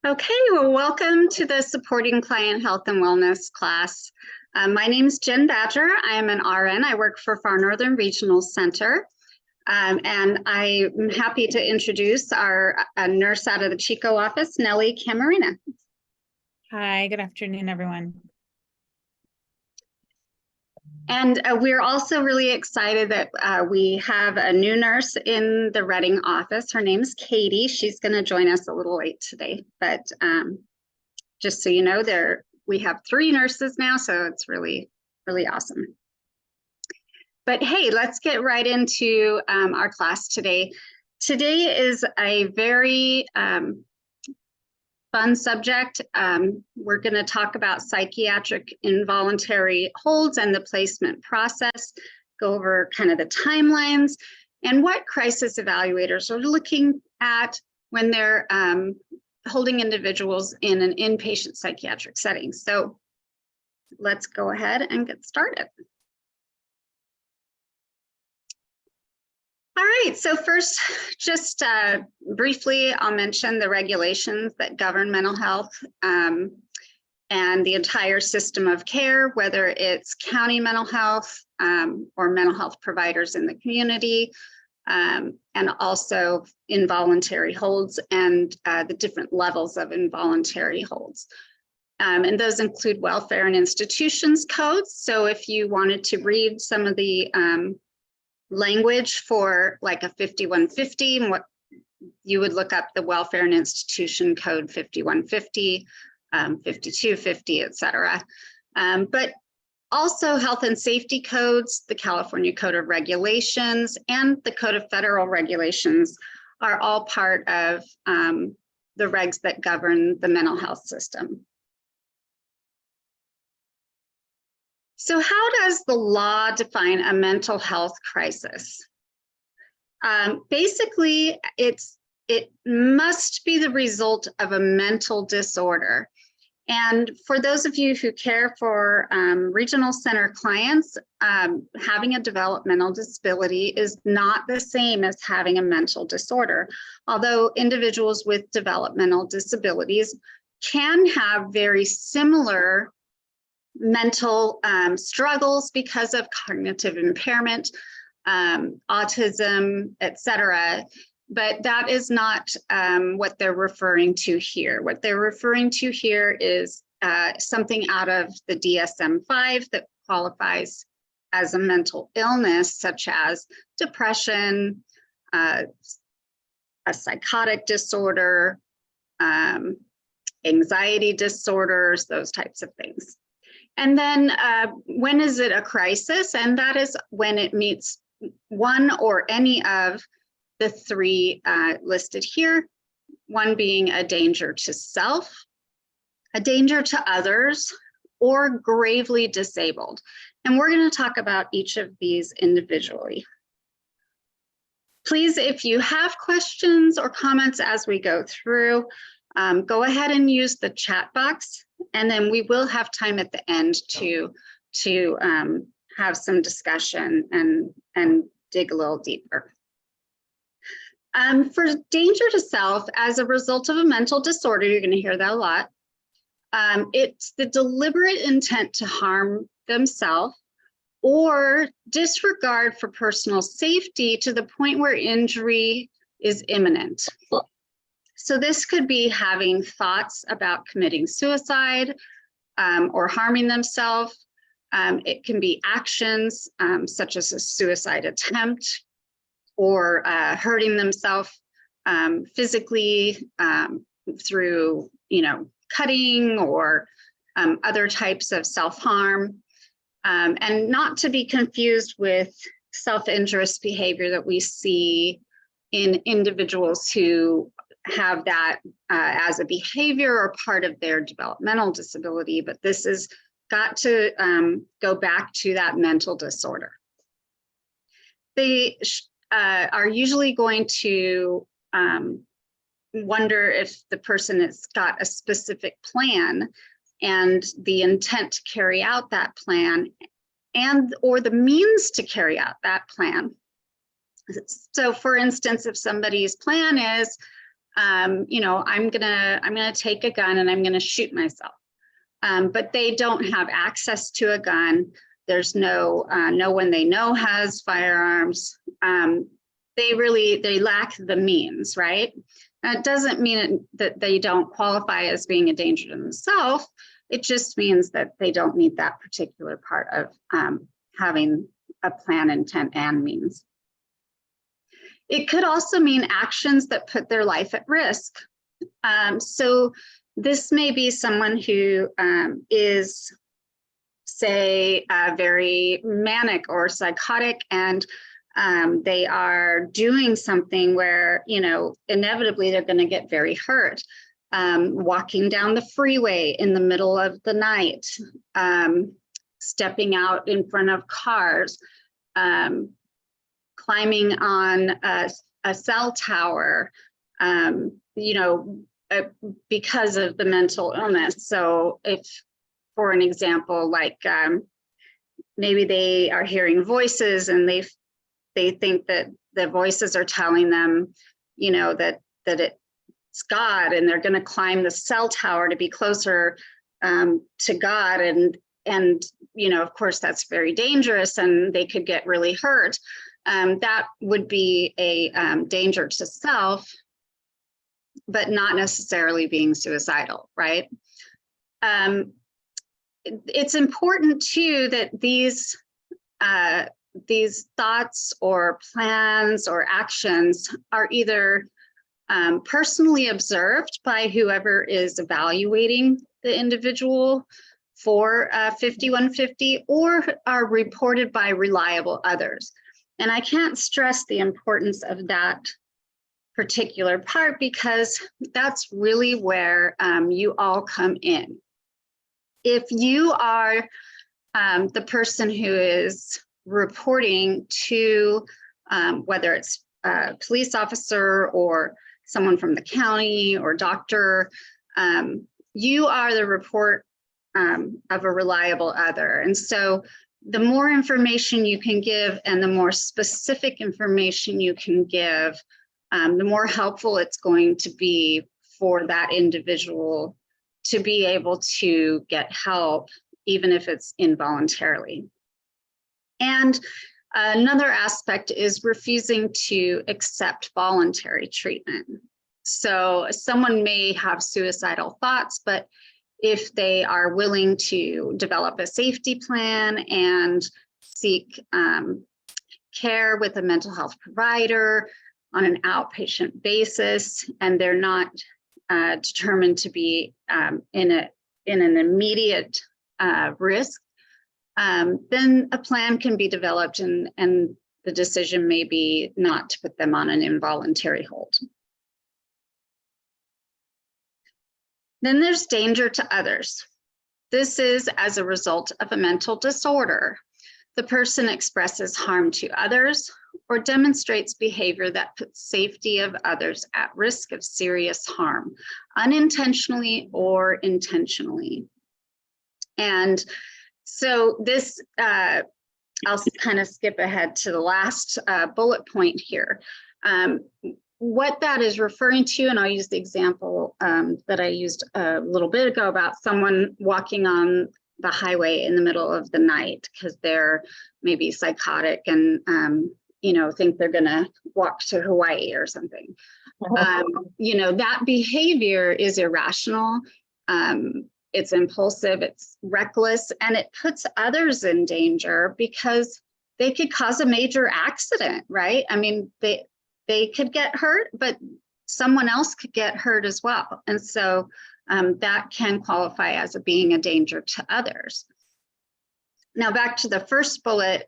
Okay, well, welcome to the Supporting Client Health and Wellness class. My name is Jen Badger. I am an RN. I work for Far Northern Regional Center. And I'm happy to introduce our nurse out of the Chico office, Nellie Camarina. Hi, good afternoon, everyone. And we're also really excited that we have a new nurse in the Reading office. Her name is Katie. She's going to join us a little late today, but just so you know, we have 3 nurses now, so it's really, really awesome. But hey, let's get right into our class today. Today is a very fun subject. We're going to talk about psychiatric involuntary holds and the placement process, go over kind of the timelines and what crisis evaluators are looking at when they're holding individuals in an inpatient psychiatric setting. So let's go ahead and get started. All right, so first, just briefly, I'll mention the regulations that govern mental health and the entire system of care, whether it's county mental health or mental health providers in the community, and also involuntary holds and the different levels of involuntary holds. And those include welfare and institutions codes. So if you wanted to read some of the language for like a 5150, and what you would look up the welfare and institution code 5150, 5250, etc. But also health and safety codes, the California Code of Regulations and the Code of Federal Regulations are all part of the regs that govern the mental health system. So how does the law define a mental health crisis? Basically, it must be the result of a mental disorder. And for those of you who care for regional center clients, having a developmental disability is not the same as having a mental disorder. Although individuals with developmental disabilities can have very similar mental struggles because of cognitive impairment, autism, etc. But that is not what they're referring to here. What they're referring to here is something out of the DSM-5 that qualifies as a mental illness, such as depression, a psychotic disorder, anxiety disorders, those types of things. And then when is it a crisis? And that is when it meets one or any of the 3 listed here, one being a danger to self, a danger to others, or gravely disabled. And we're going to talk about each of these individually. Please, if you have questions or comments as we go through, go ahead and use the chat box. And then we will have time at the end to have some discussion and dig a little deeper. For danger to self, as a result of a mental disorder, you're going to hear that a lot. It's the deliberate intent to harm themselves or disregard for personal safety to the point where injury is imminent. So this could be having thoughts about committing suicide or harming themselves. It can be actions such as a suicide attempt or hurting themselves physically through, cutting or other types of self-harm, and not to be confused with self-injurious behavior that we see in individuals who have that as a behavior or part of their developmental disability, but this has got to go back to that mental disorder. They are usually going to wonder if the person has got a specific plan and the intent to carry out that plan and or the means to carry out that plan. So for instance, if somebody's plan is you know, I'm gonna take a gun and I'm gonna shoot myself. But they don't have access to a gun. There's no one they know has firearms. They lack the means, right? That doesn't mean that they don't qualify as being a danger to themselves. It just means that they don't meet that particular part of having a plan, intent, and means. It could also mean actions that put their life at risk. So this may be someone who is, say, very manic or psychotic, and they are doing something where, you know, inevitably they're going to get very hurt. Walking down the freeway in the middle of the night, stepping out in front of cars, climbing on a cell tower, you know, because of the mental illness. So if, for an example, like maybe they are hearing voices and they think that the voices are telling them, you know, that it's God, and they're going to climb the cell tower to be closer to God. And, you know, of course, that's very dangerous and they could get really hurt. That would be a danger to self, but not necessarily being suicidal, right? It's important too that these thoughts or plans or actions are either personally observed by whoever is evaluating the individual for 5150, or are reported by reliable others. And I can't stress the importance of that particular part, because that's really where you all come in. If you are the person who is reporting to, whether it's a police officer or someone from the county or doctor, you are the report of a reliable other. And so the more information you can give and the more specific information you can give, the more helpful it's going to be for that individual to be able to get help, even if it's involuntarily. And another aspect is refusing to accept voluntary treatment. So someone may have suicidal thoughts, but if they are willing to develop a safety plan and seek care with a mental health provider on an outpatient basis, and they're not determined to be in an immediate risk, then a plan can be developed, and the decision may be not to put them on an involuntary hold. Then there's danger to others. This is as a result of a mental disorder. The person expresses harm to others or demonstrates behavior that puts safety of others at risk of serious harm, unintentionally or intentionally. And so this, I'll kind of skip ahead to the last bullet point here. What that is referring to, and I'll use the example that I used a little bit ago about someone walking on the highway in the middle of the night because they're maybe psychotic and you know, think they're gonna walk to Hawaii or something. You know, that behavior is irrational, it's impulsive, it's reckless, and it puts others in danger because they could cause a major accident, right? I mean, they could get hurt, but someone else could get hurt as well. And so that can qualify as being a danger to others. Now back to the first bullet,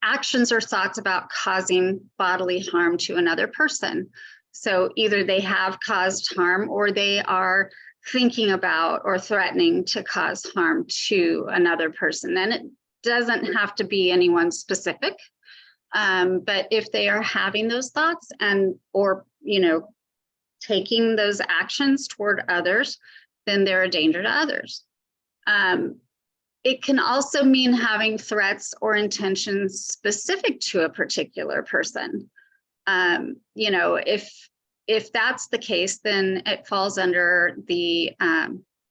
actions or thoughts about causing bodily harm to another person. So either they have caused harm or they are thinking about or threatening to cause harm to another person. And it doesn't have to be anyone specific. But if they are having those thoughts or, you know, taking those actions toward others, then they're a danger to others. It can also mean having threats or intentions specific to a particular person. You know, if if that's the case, then it falls under the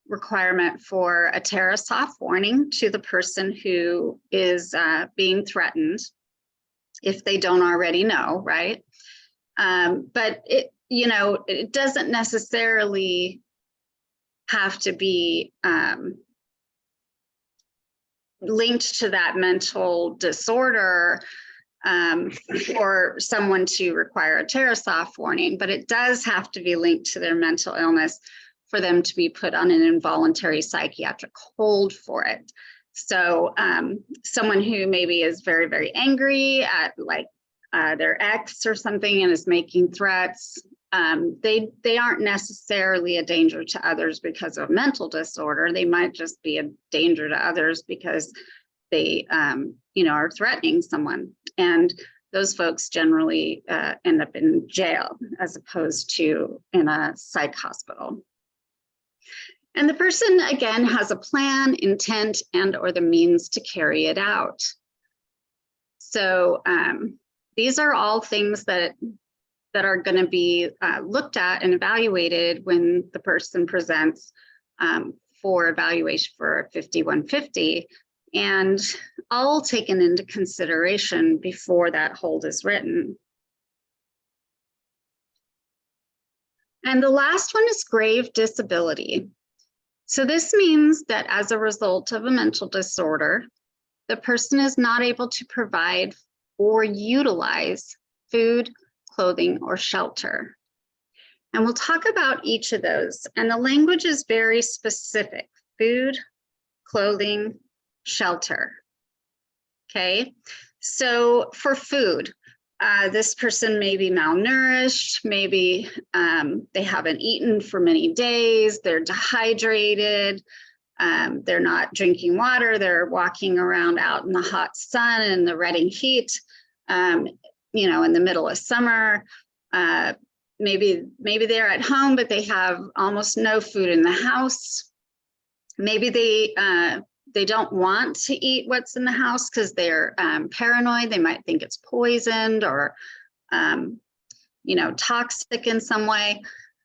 requirement for a tariff-off warning to the person who is being threatened, if they don't already know, right? But it doesn't necessarily have to be linked to that mental disorder for someone to require a tariff-off warning, but it does have to be linked to their mental illness for them to be put on an involuntary psychiatric hold for it. So someone who maybe is very, very angry at like their ex or something and is making threats, they aren't necessarily a danger to others because of mental disorder. They might just be a danger to others because they are threatening someone. And those folks generally end up in jail as opposed to in a psych hospital. And the person, again, has a plan, intent, and or the means to carry it out. So these are all things that are going to be looked at and evaluated when the person presents for evaluation for 5150, and all taken into consideration before that hold is written. And the last one is grave disability. So this means that as a result of a mental disorder, the person is not able to provide or utilize food, clothing, or shelter. And we'll talk about each of those. And the language is very specific: food, clothing, shelter. Okay, so for food, this person may be malnourished, maybe they haven't eaten for many days, they're dehydrated, they're not drinking water, they're walking around out in the hot sun and the Reading heat, in the middle of summer. Maybe they're at home, but they have almost no food in the house. Maybe they don't want to eat what's in the house because they're paranoid. They might think it's poisoned or, toxic in some way.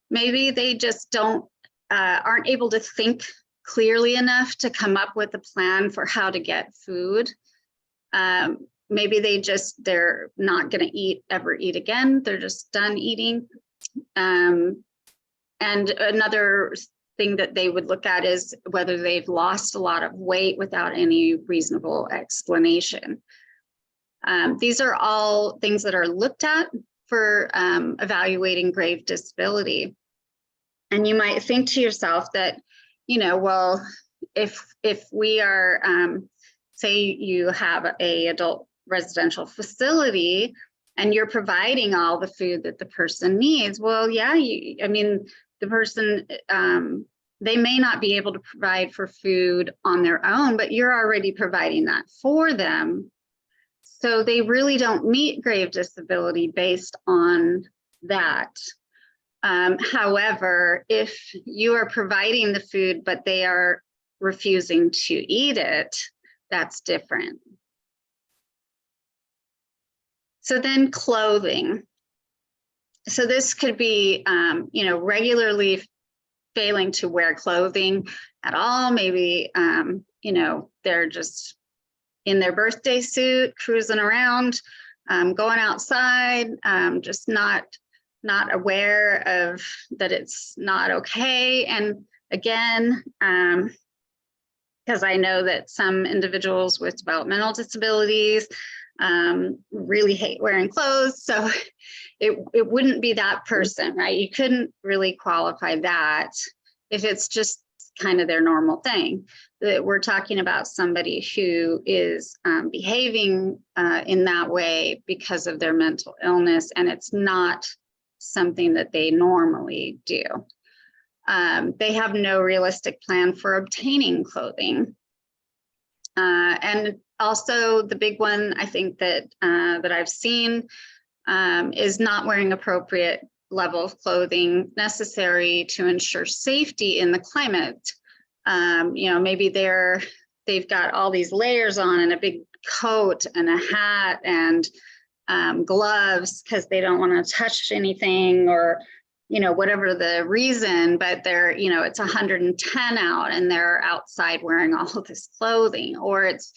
Maybe they just aren't able to think clearly enough to come up with a plan for how to get food. Maybe they're not going to ever eat again. They're just done eating. And another thing that they would look at is whether they've lost a lot of weight without any reasonable explanation. These are all things that are looked at for evaluating grave disability. And you might think to yourself that, well, if we are, say you have a adult residential facility and you're providing all the food that the person needs, well, yeah, the person, they may not be able to provide for food on their own, but you're already providing that for them. So they really don't meet grave disability based on that. However, if you are providing the food, but they are refusing to eat it, that's different. So then clothing. So this could be, regularly failing to wear clothing at all. Maybe, they're just in their birthday suit, cruising around, going outside, just not aware of that it's not okay. And again, because I know that some individuals with developmental disabilities really hate wearing clothes. So it wouldn't be that person, right? You couldn't really qualify that if it's just kind of their normal thing. That we're talking about somebody who is behaving in that way because of their mental illness, and it's not something that they normally do. They have no realistic plan for obtaining clothing. And also the big one, I think that I've seen is not wearing appropriate level of clothing necessary to ensure safety in the climate. Maybe they've got all these layers on and a big coat and a hat and gloves because they don't want to touch anything, or whatever the reason, but they're, it's 110 out and they're outside wearing all of this clothing, or it's,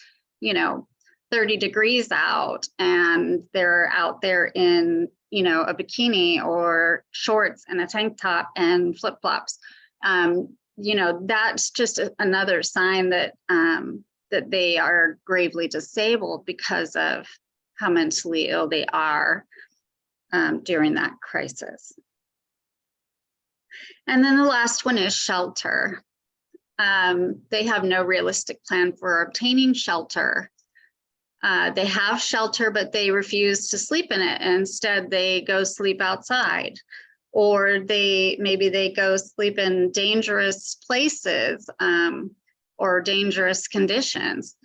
30 degrees out and they're out there in, a bikini or shorts and a tank top and flip-flops. That's just another sign that that they are gravely disabled because of how mentally ill they are during that crisis. And then the last one is shelter. They have no realistic plan for obtaining shelter. They have shelter, but they refuse to sleep in it. Instead, they go sleep outside, or maybe they go sleep in dangerous places or dangerous conditions.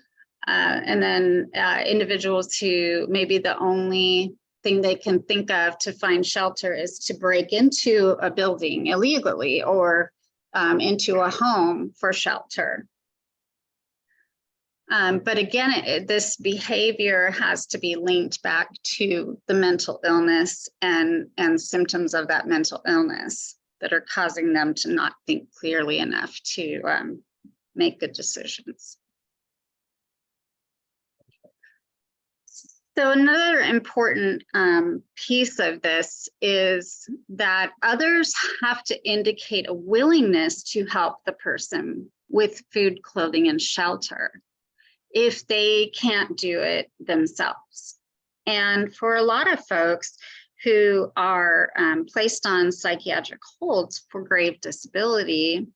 And then individuals who maybe the only thing they can think of to find shelter is to break into a building illegally or into a home for shelter. But again, this behavior has to be linked back to the mental illness and symptoms of that mental illness that are causing them to not think clearly enough to make good decisions. So another important piece of this is that others have to indicate a willingness to help the person with food, clothing, and shelter if they can't do it themselves. And for a lot of folks who are placed on psychiatric holds for grave disability,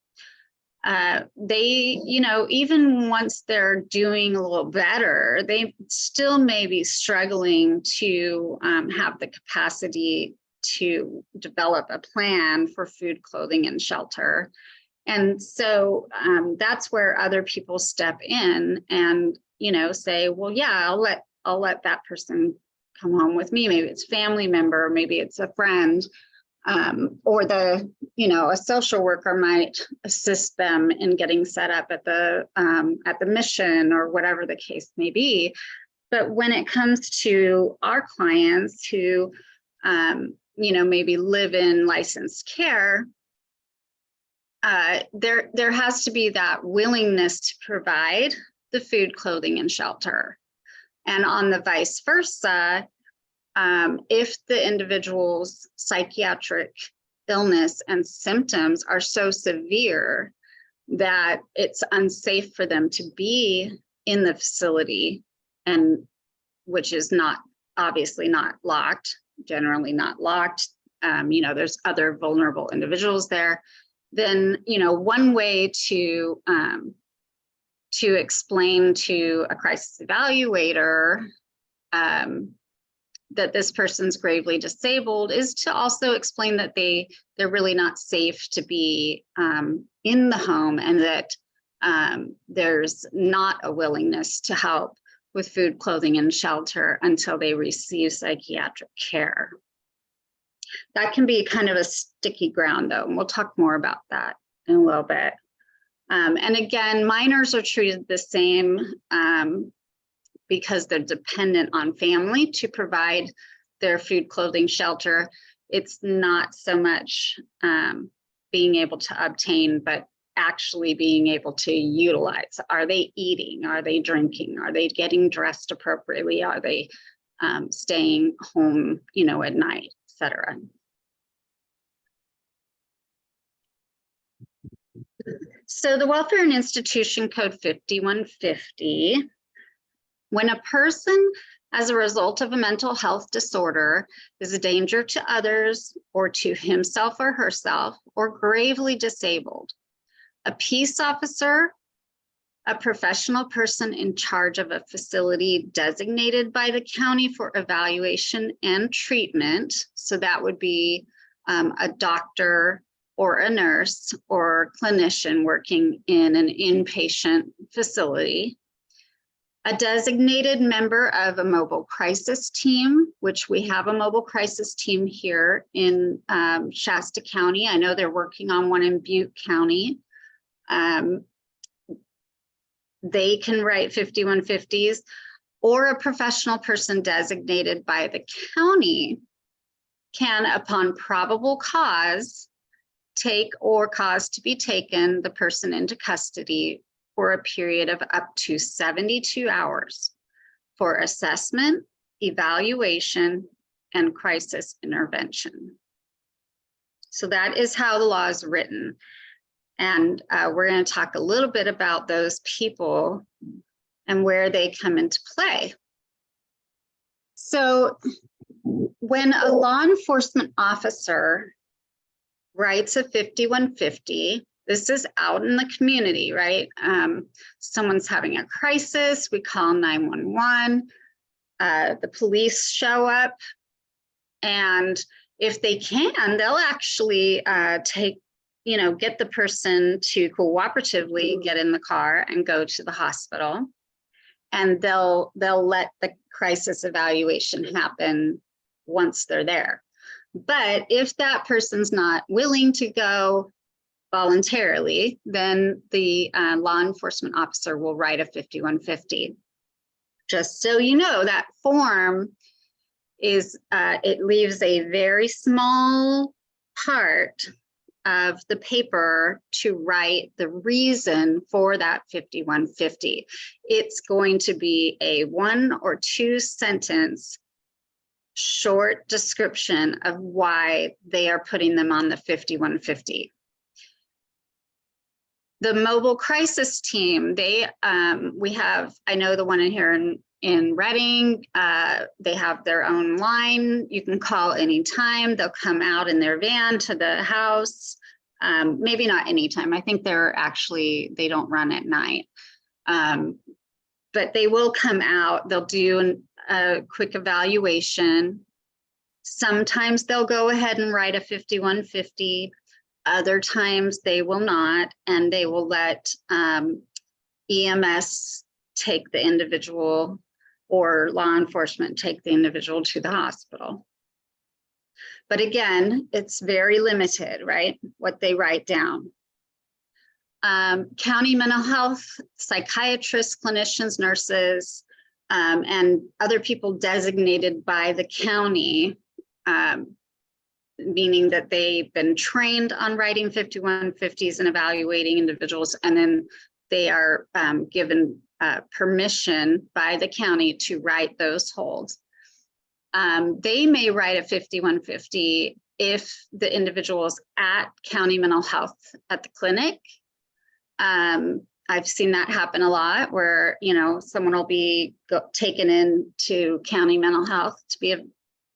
they, even once they're doing a little better, they still may be struggling to have the capacity to develop a plan for food, clothing, and shelter. And so that's where other people step in and, say, well, yeah, I'll let that person come home with me. Maybe it's a family member, maybe it's a friend, or a social worker might assist them in getting set up at the mission or whatever the case may be. But when it comes to our clients who, maybe live in licensed care, there has to be that willingness to provide the food, clothing, and shelter. And on the vice versa, if the individual's psychiatric illness and symptoms are so severe that it's unsafe for them to be in the facility, and which is obviously not locked, generally not locked, there's other vulnerable individuals there, then, one way to explain to a crisis evaluator that this person's gravely disabled is to also explain that they're really not safe to be in the home, and that there's not a willingness to help with food, clothing, and shelter until they receive psychiatric care. That can be kind of a sticky ground, though, and we'll talk more about that in a little bit. And again, minors are treated the same because they're dependent on family to provide their food, clothing, shelter. It's not so much being able to obtain, but actually being able to utilize. Are they eating? Are they drinking? Are they getting dressed appropriately? Are they staying home, at night, etc. So the Welfare and Institution Code 5150, when a person as a result of a mental health disorder is a danger to others or to himself or herself or gravely disabled, a peace officer, a professional person in charge of a facility designated by the county for evaluation and treatment, so that would be a doctor or a nurse or clinician working in an inpatient facility, a designated member of a mobile crisis team, which we have a mobile crisis team here in Shasta County. I know they're working on one in Butte County. They can write 5150s, or a professional person designated by the county can, upon probable cause, take or cause to be taken the person into custody for a period of up to 72 hours for assessment, evaluation, and crisis intervention. So that is how the law is written. And we're going to talk a little bit about those people and where they come into play. So when a law enforcement officer writes a 5150, this is out in the community, right? Someone's having a crisis, we call 911, the police show up, and if they can, they'll actually get the person to cooperatively get in the car and go to the hospital, and they'll let the crisis evaluation happen once they're there. But if that person's not willing to go voluntarily, then the law enforcement officer will write a 5150. Just so you know, that form is, it leaves a very small part of the paper to write the reason for that 5150. It's going to be a 1 or 2 sentence short description of why they are putting them on the 5150. The mobile crisis team, we have, I know the one in here in Reading, they have their own line. You can call anytime. They'll come out in their van to the house. Maybe not anytime. I think they don't run at night. But they will come out. They'll do a quick evaluation. Sometimes they'll go ahead and write a 5150. Other times they will not, and they will let EMS take the individual, or law enforcement take the individual to the hospital. But again, it's very limited, right? What they write down. County mental health, psychiatrists, clinicians, nurses, and other people designated by the county, meaning that they've been trained on writing 5150s and evaluating individuals, and then they are given permission by the county to write those holds. They may write a 5150 if the individual is at county mental health at the clinic. I've seen that happen a lot, where someone will be taken into county mental health to be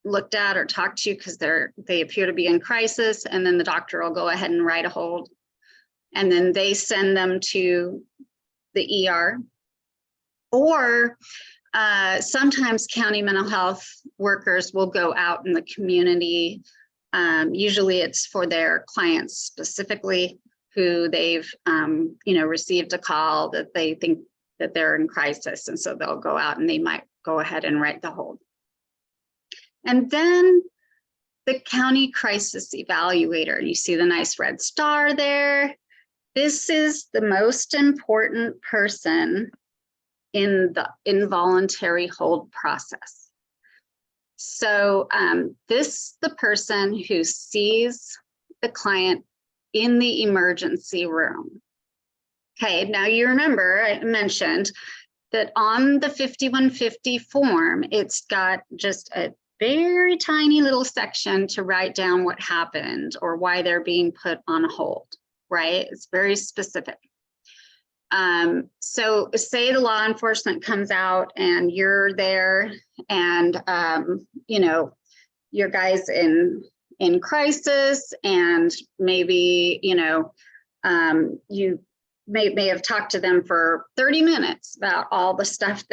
looked at or talked to because they appear to be in crisis, and then the doctor will go ahead and write a hold, and then they send them to the ER. Or sometimes county mental health workers will go out in the community. Usually it's for their clients specifically, who they've received a call that they think that they're in crisis, and so they'll go out and they might go ahead and write the hold. And then the county crisis evaluator, and you see the nice red star there. This is the most important person in the involuntary hold process. So this the person who sees the client in the emergency room. Okay, now you remember I mentioned that on the 5150 form, it's got just a very tiny little section to write down what happened or why they're being put on hold, right? It's very specific. So say the law enforcement comes out and you're there, and your guy's in crisis, and maybe you may have talked to them for 30 minutes about all the stuff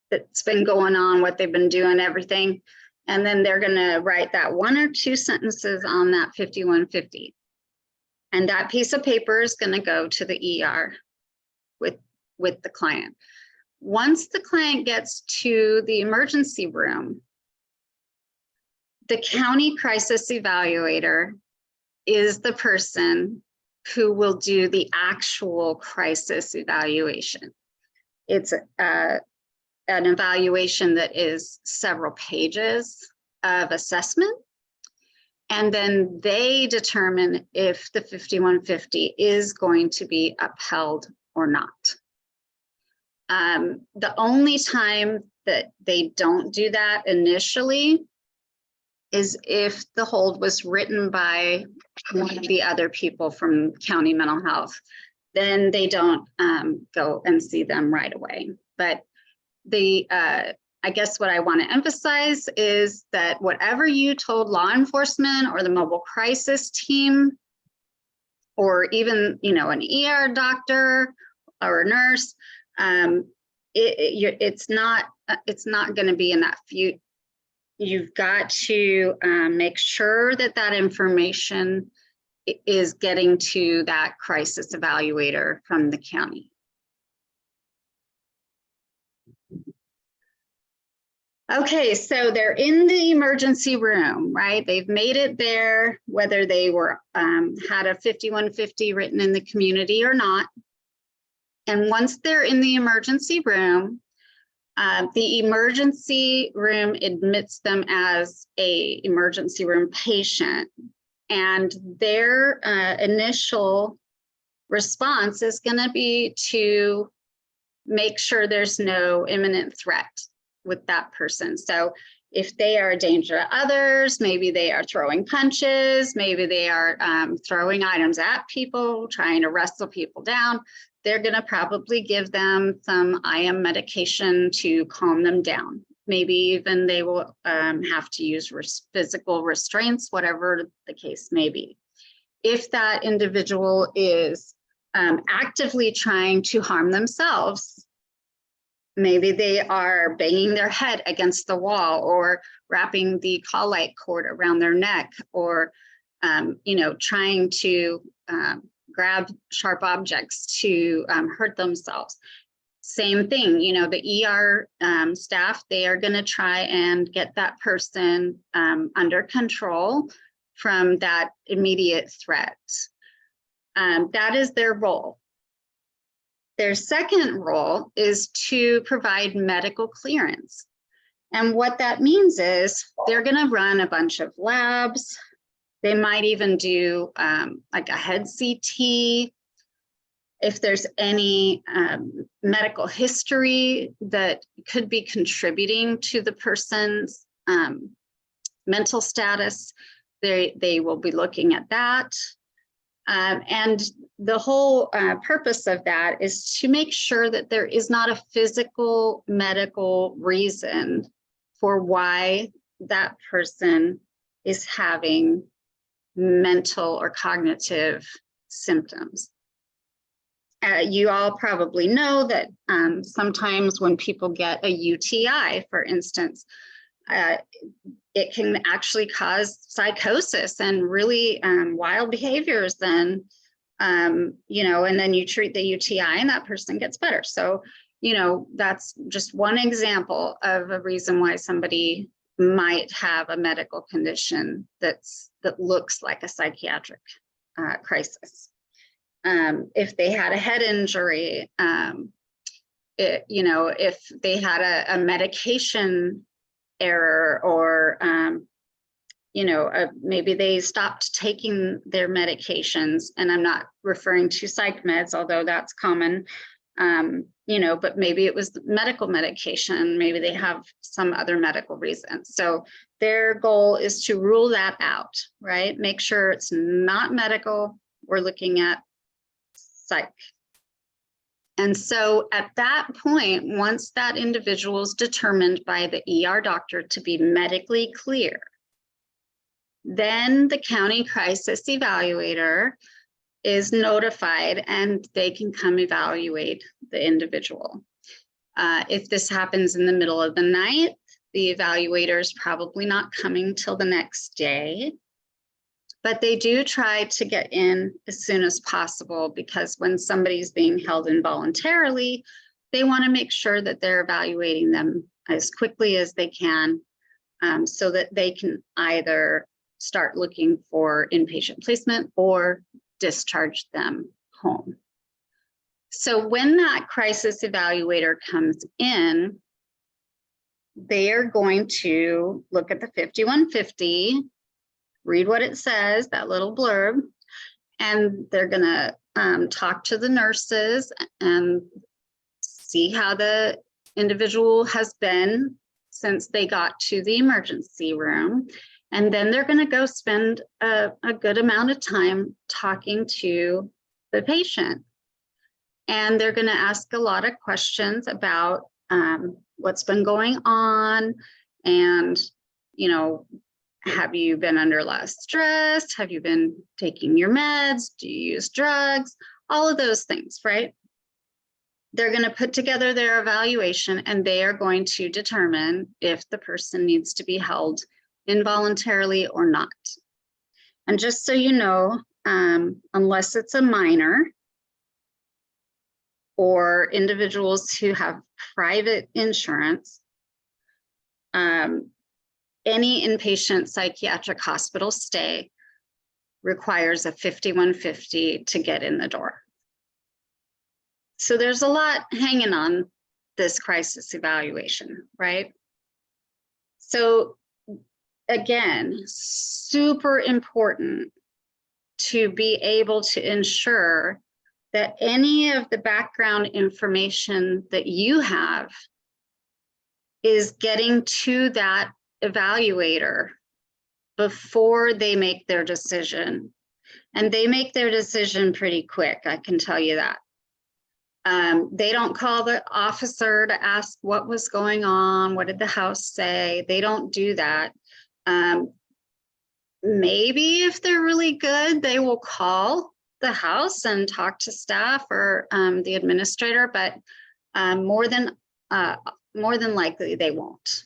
that's been going on, what they've been doing, everything. And then they're going to write that 1 or 2 sentences on that 5150. And that piece of paper is going to go to the ER with the client. Once the client gets to the emergency room, the county crisis evaluator is the person who will do the actual crisis evaluation. It's an evaluation that is several pages of assessment, And then they determine if the 5150 is going to be upheld or not. The only time that they don't do that initially is if the hold was written by one of the other people from county mental health. Then they don't go and see them right away. But I guess what I want to emphasize is that whatever you told law enforcement or the mobile crisis team, or even, you know, an ER doctor or a nurse, it's not going to be in that few. You've got to make sure that that information is getting to that crisis evaluator from the county. Okay, so they're in the emergency room, right? They've made it there, whether they were had a 5150 written in the community or not. And once they're in the emergency room admits them as a emergency room patient, and their initial response is going to be to make sure there's no imminent threat with that person. So if they are a danger to others, maybe they are throwing punches, maybe they are throwing items at people, trying to wrestle people down, they're going to probably give them some IM medication to calm them down. Maybe even they will have to use physical restraints, whatever the case may be. If that individual is actively trying to harm themselves, maybe they are banging their head against the wall or wrapping the call-light cord around their neck, or you know, trying to grab sharp objects to hurt themselves. Same thing, you know, the ER staff, they are going to try and get that person under control from that immediate threat. That is their role. Their second role is to provide medical clearance. And what that means is they're going to run a bunch of labs. They might even do like a head CT. If there's any medical history that could be contributing to the person's mental status, they will be looking at that. And the whole purpose of that is to make sure that there is not a physical medical reason for why that person is having mental or cognitive symptoms. You all probably know that sometimes when people get a UTI, for instance, it can actually cause psychosis and really wild behaviors. Then, you know, and then you treat the UTI and that person gets better. So, you know, that's just one example of a reason why somebody might have a medical condition that looks like a psychiatric crisis. If they had a head injury, you know, if they had a medication error, or you know, maybe they stopped taking their medications, and I'm not referring to psych meds, although that's common, you know, but maybe it was medical medication, maybe they have some other medical reason. So their goal is to rule that out, right? Make sure it's not medical. We're looking at psych. And so at that point, once that individual is determined by the ER doctor to be medically clear, then the county crisis evaluator is notified and they can come evaluate the individual. If this happens in the middle of the night, the evaluator is probably not coming till the next day. But they do try to get in as soon as possible, because when somebody's being held involuntarily, they want to make sure that they're evaluating them as quickly as they can, so that they can either start looking for inpatient placement or discharge them home. So when that crisis evaluator comes in, they are going to look at the 5150. read what it says, that little blurb, and they're going to talk to the nurses and see how the individual has been since they got to the emergency room. And then they're going to go spend a good amount of time talking to the patient. And they're going to ask a lot of questions about what's been going on, and, you know, have you been under a lot of stress? Have you been taking your meds? Do you use drugs? All of those things, right? They're going to put together their evaluation, and they are going to determine if the person needs to be held involuntarily or not. And just so you know, unless it's a minor or individuals who have private insurance, any inpatient psychiatric hospital stay requires a 5150 to get in the door. So there's a lot hanging on this crisis evaluation, right? So again, super important to be able to ensure that any of the background information that you have is getting to that evaluator before they make their decision. And they make their decision pretty quick, I can tell you that. They don't call the officer to ask what was going on, what did the house say? They don't do that. Maybe if they're really good, they will call the house and talk to staff or the administrator, but more than likely they won't.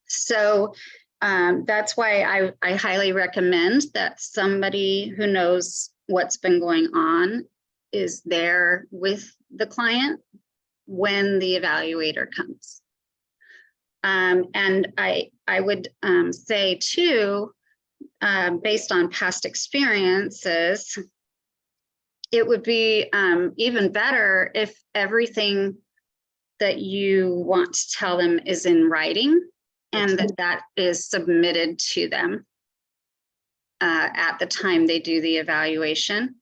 So that's why I highly recommend that somebody who knows what's been going on is there with the client when the evaluator comes. And I would say too, based on past experiences, it would be even better if everything that you want to tell them is in writing, and that is submitted to them at the time they do the evaluation,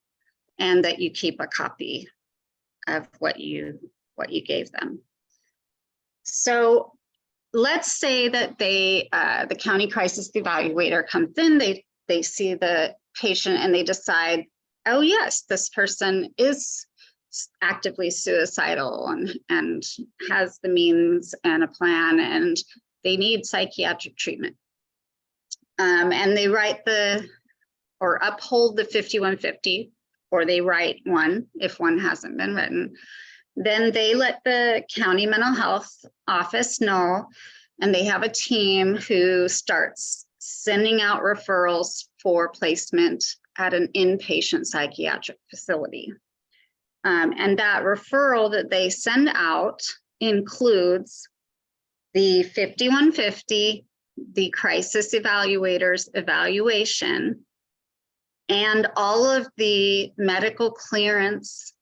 and that you keep a copy of what you gave them. So let's say that the county crisis evaluator comes in, they see the patient and they decide, oh yes, this person is actively suicidal and has the means and a plan, and they need psychiatric treatment. And they write or uphold the 5150, or they write one if one hasn't been written. Then they let the county mental health office know, and they have a team who starts sending out referrals for placement at an inpatient psychiatric facility. And that referral that they send out includes the 5150, the crisis evaluator's evaluation, and all of the medical clearance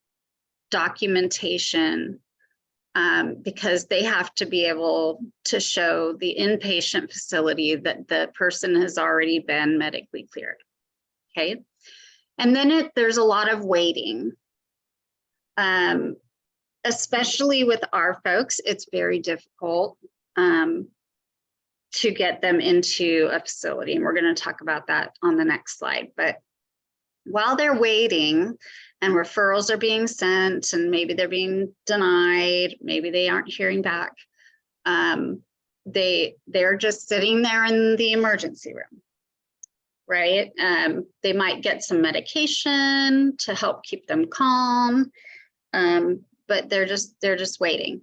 documentation, because they have to be able to show the inpatient facility that the person has already been medically cleared. Okay, and then there's a lot of waiting. Especially with our folks, it's very difficult to get them into a facility, and we're going to talk about that on the next slide. But while they're waiting and referrals are being sent, and maybe they're being denied, maybe they aren't hearing back, they're just sitting there in the emergency room, right? They might get some medication to help keep them calm, but they're just waiting.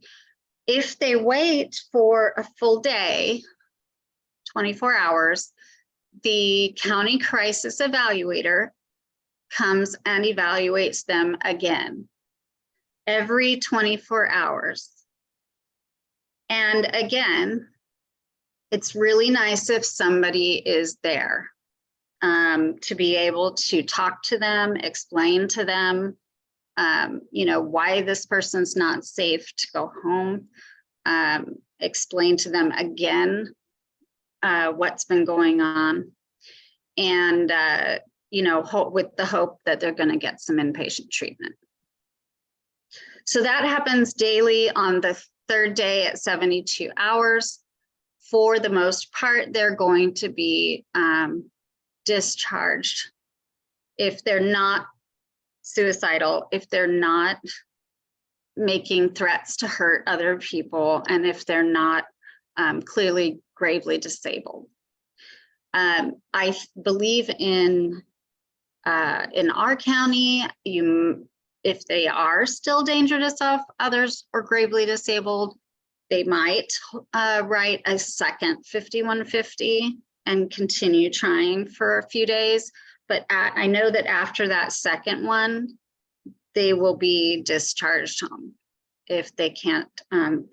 If they wait for a full day, 24 hours, the county crisis evaluator comes and evaluates them again every 24 hours. And again, it's really nice if somebody is there to be able to talk to them, explain to them, why this person's not safe to go home, explain to them again what's been going on. and, with the hope that they're going to get some inpatient treatment. So that happens daily on the third day at 72 hours. For the most part, they're going to be discharged if they're not suicidal, if they're not making threats to hurt other people, and if they're not clearly gravely disabled. I believe in our county, if they are still dangerous to self, others, or gravely disabled, they might write a second 5150 and continue trying for a few days. But I know that after that second one, they will be discharged home if they can't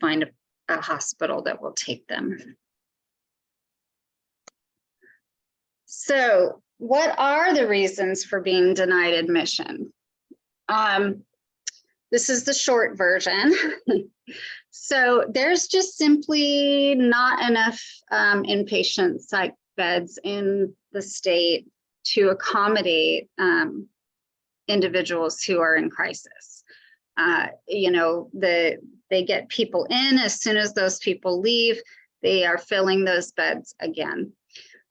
find a hospital that will take them. So what are the reasons for being denied admission? This is the short version. So there's just simply not enough inpatient psych beds in the state to accommodate individuals who are in crisis. They get people in. As soon as those people leave, they are filling those beds again.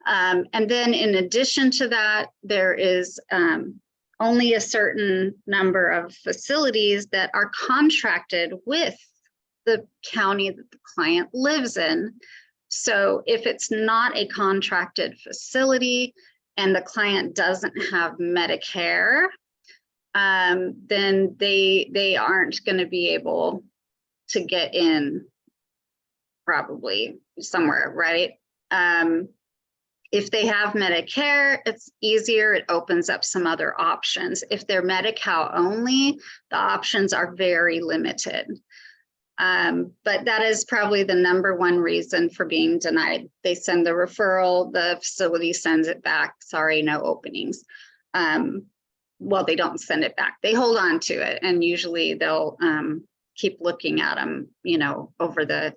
And then in addition to that, there is only a certain number of facilities that are contracted with the county that the client lives in. So if it's not a contracted facility and the client doesn't have Medicare, then they aren't going to be able to get in probably somewhere, right? If they have Medicare, it's easier. It opens up some other options. If they're Medi-Cal only, the options are very limited. But that is probably the number one reason for being denied. They send the referral, the facility sends it back. Sorry, no openings. Well, they don't send it back. They hold on to it, and usually they'll keep looking at them, over the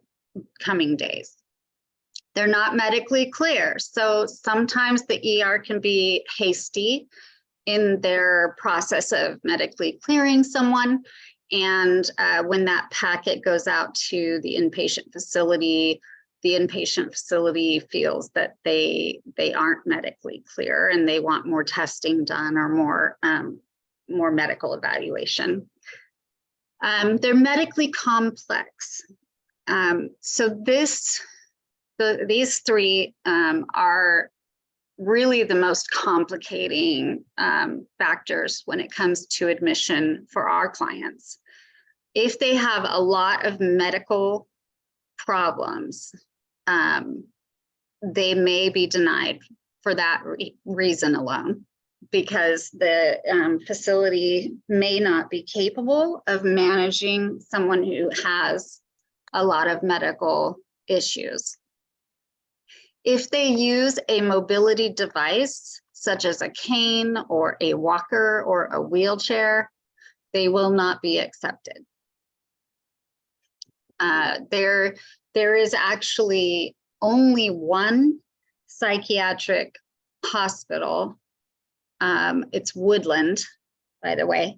coming days. They're not medically clear. So sometimes the ER can be hasty in their process of medically clearing someone. And when that packet goes out to the inpatient facility feels that they aren't medically clear and they want more testing done or more medical evaluation. They're medically complex. So these three are really the most complicating factors when it comes to admission for our clients. If they have a lot of medical problems, they may be denied for that reason alone, because the facility may not be capable of managing someone who has a lot of medical issues. If they use a mobility device, such as a cane or a walker or a wheelchair, they will not be accepted. There is actually only one psychiatric hospital, it's Woodland, by the way,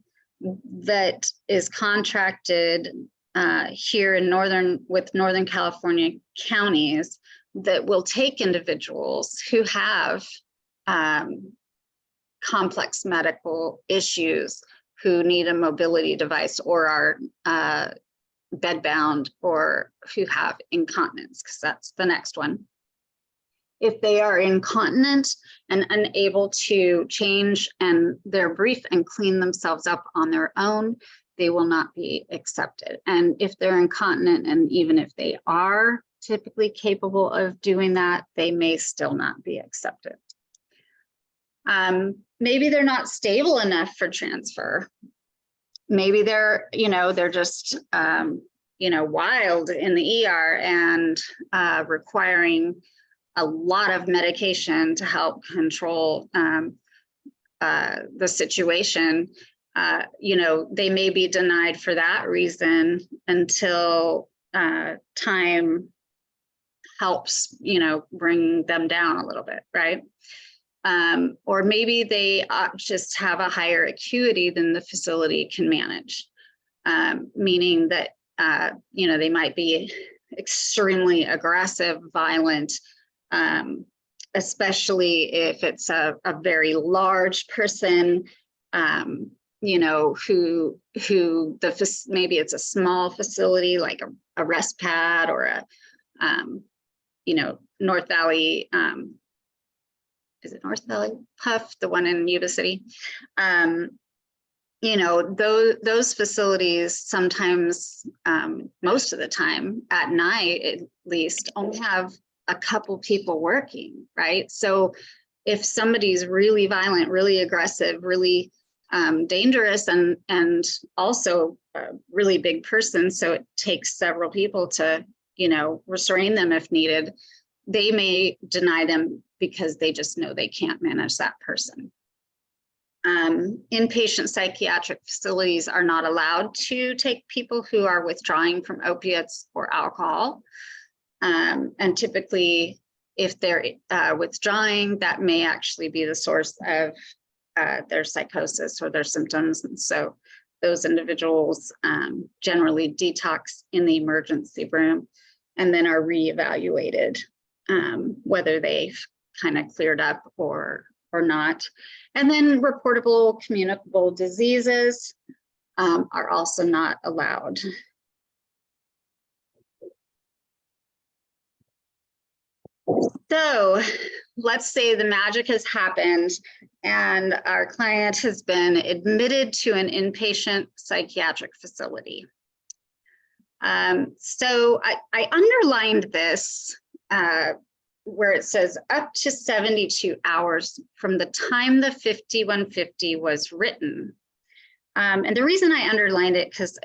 that is contracted here in with Northern California counties that will take individuals who have complex medical issues, who need a mobility device or are bedbound, or who have incontinence, because that's the next one. If they are incontinent and unable to change and their brief and clean themselves up on their own, they will not be accepted. And if they're incontinent, and even if they are typically capable of doing that, they may still not be accepted. Maybe they're not stable enough for transfer. Maybe they're just, wild in the ER and requiring a lot of medication to help control the situation. They may be denied for that reason until time helps, bring them down a little bit, right? Or maybe they just have a higher acuity than the facility can manage, meaning that, they might be extremely aggressive, violent, especially if it's a very large person, who maybe it's a small facility like a rest pad or a, North Valley, is it North Valley Puff, the one in Yuba City? Those facilities sometimes, most of the time at night, at least, only have a couple people working, right? So if somebody's really violent, really aggressive, really dangerous, and also a really big person, so it takes several people to, restrain them if needed, they may deny them because they just know they can't manage that person. Inpatient psychiatric facilities are not allowed to take people who are withdrawing from opiates or alcohol. And typically, if they're withdrawing, that may actually be the source of their psychosis or their symptoms. And so those individuals generally detox in the emergency room and then are reevaluated, whether they've kind of cleared up or not. And then reportable communicable diseases are also not allowed. So let's say the magic has happened and our client has been admitted to an inpatient psychiatric facility. So I underlined this where it says up to 72 hours from the time the 5150 was written. And the reason I underlined it, because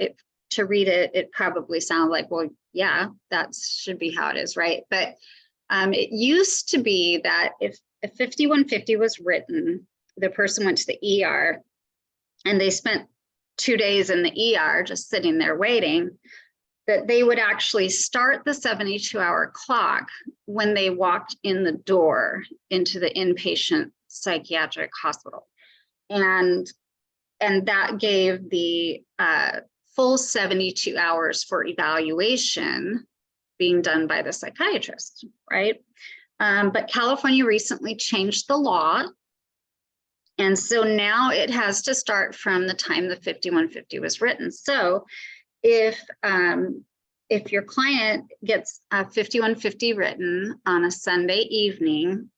to read it, it probably sounded like, well, yeah, that should be how it is, right? But it used to be that if 5150 was written, the person went to the ER and they spent 2 days in the ER just sitting there waiting, that they would actually start the 72-hour clock when they walked in the door into the inpatient psychiatric hospital. And that gave the full 72 hours for evaluation being done by the psychiatrist, right? But California recently changed the law. And so now it has to start from the time the 5150 was written. So if your client gets a 5150 written on a Sunday evening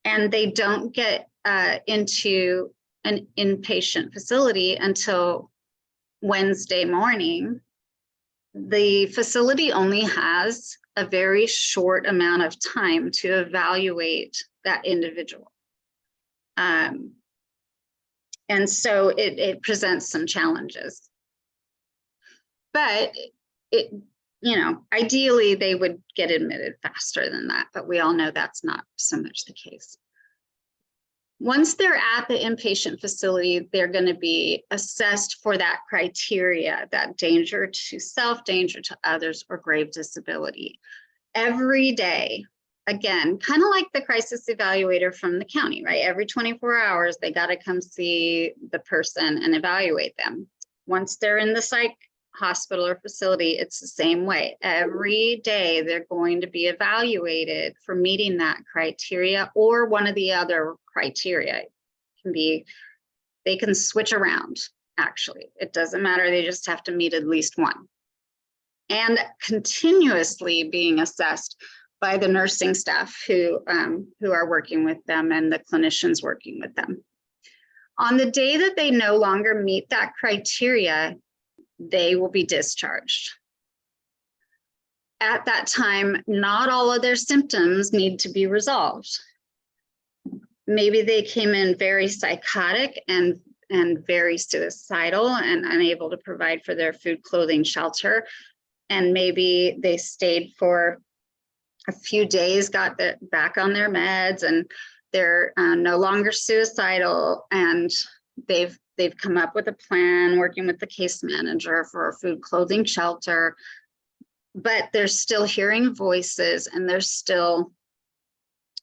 and they don't get into an inpatient facility until Wednesday morning, the facility only has a very short amount of time to evaluate that individual. And so it presents some challenges. But ideally they would get admitted faster than that, but we all know that's not so much the case. Once they're at the inpatient facility, they're going to be assessed for that criteria, that danger to self, danger to others, or grave disability. Every day, again, kind of like the crisis evaluator from the county, right? Every 24 hours, they got to come see the person and evaluate them. Once they're in the psych hospital or facility, it's the same way. Every day they're going to be evaluated for meeting that criteria or one of the other criteria. It can be, they can switch around, actually. It doesn't matter, they just have to meet at least one. And continuously being assessed by the nursing staff who are working with them and the clinicians working with them. On the day that they no longer meet that criteria, they will be discharged. At that time, not all of their symptoms need to be resolved. Maybe they came in very psychotic and very suicidal and unable to provide for their food, clothing, shelter. And maybe they stayed for a few days, got back on their meds, and they're no longer suicidal, and they've come up with a plan working with the case manager for food, clothing, shelter, but they're still hearing voices and they're still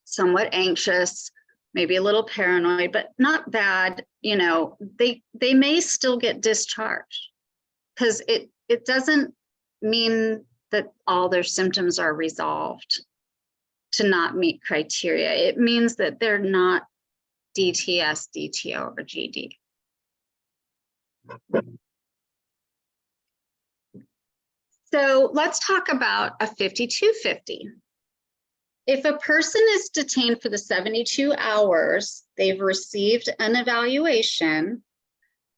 somewhat anxious, maybe a little paranoid, but not bad, you know, they may still get discharged, because it doesn't mean that all their symptoms are resolved to not meet criteria. It means that they're not DTS, DTO, or GD. So let's talk about a 5250. If a person is detained for the 72 hours, they've received an evaluation,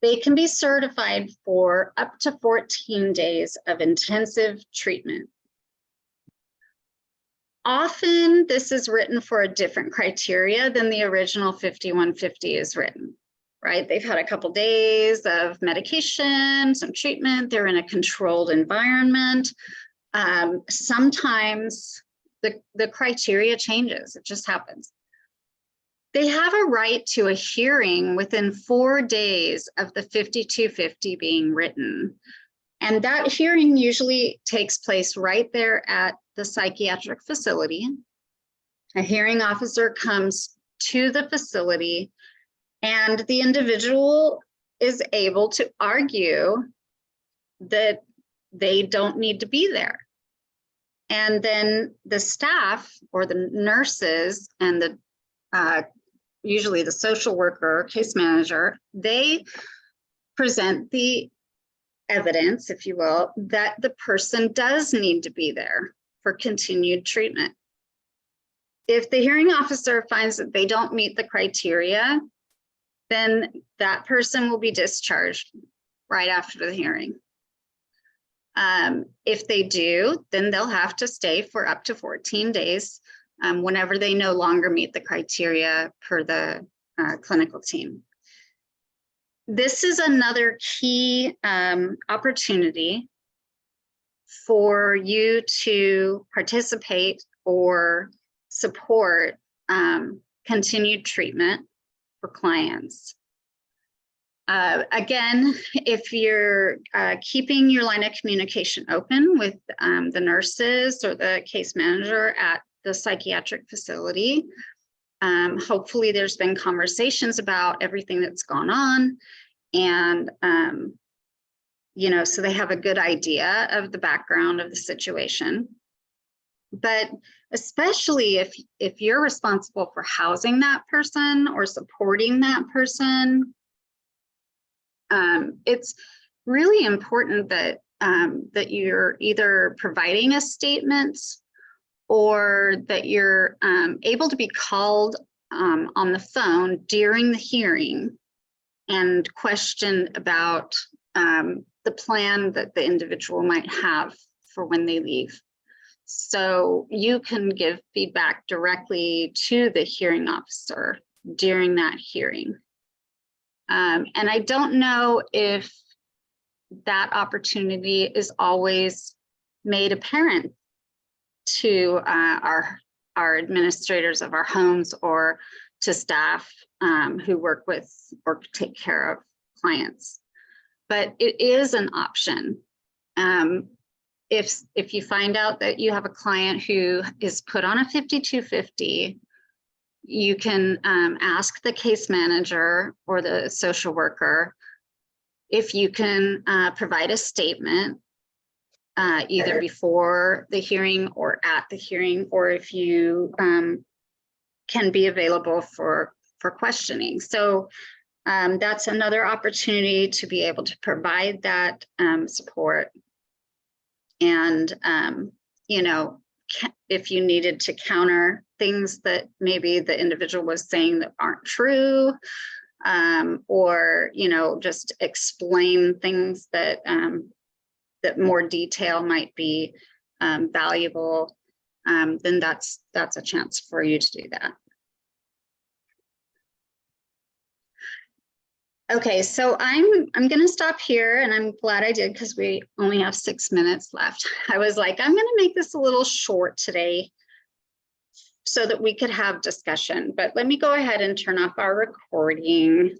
they can be certified for up to 14 days of intensive treatment. Often this is written for a different criteria than the original 5150 is written, right? They've had a couple days of medication, some treatment, they're in a controlled environment. Sometimes the criteria changes, it just happens. They have a right to a hearing within 4 days of the 5250 being written. And that hearing usually takes place right there at the psychiatric facility. A hearing officer comes to the facility and the individual is able to argue that they don't need to be there. And then the staff or the nurses and the usually the social worker, case manager, they present the evidence, if you will, that the person does need to be there for continued treatment. If the hearing officer finds that they don't meet the criteria, then that person will be discharged right after the hearing. If they do, then they'll have to stay for up to 14 days whenever they no longer meet the criteria per the clinical team. This is another key opportunity for you to participate or support continued treatment for clients. Again, if you're keeping your line of communication open with the nurses or the case manager at the psychiatric facility, hopefully there's been conversations about everything that's gone on, and you know, so they have a good idea of the background of the situation. But especially if you're responsible for housing that person or supporting that person, it's really important that that you're either providing a statement or that you're able to be called on the phone during the hearing and questioned about the plan that the individual might have for when they leave. So you can give feedback directly to the hearing officer during that hearing. And I don't know if that opportunity is always made apparent to our administrators of our homes or to staff who work with or take care of clients. But it is an option. If you find out that you have a client who is put on a 5250, you can ask the case manager or the social worker if you can provide a statement either before the hearing or at the hearing, or if you can be available for questioning. So that's another opportunity to be able to provide that support. And, you know, if you needed to counter things that maybe the individual was saying that aren't true, or, you know, just explain things that that more detail might be valuable, then that's a chance for you to do that. Okay, so I'm going to stop here, and I'm glad I did because we only have 6 minutes left. I was like, I'm going to make this a little short today so that we could have discussion, but let me go ahead and turn off our recording.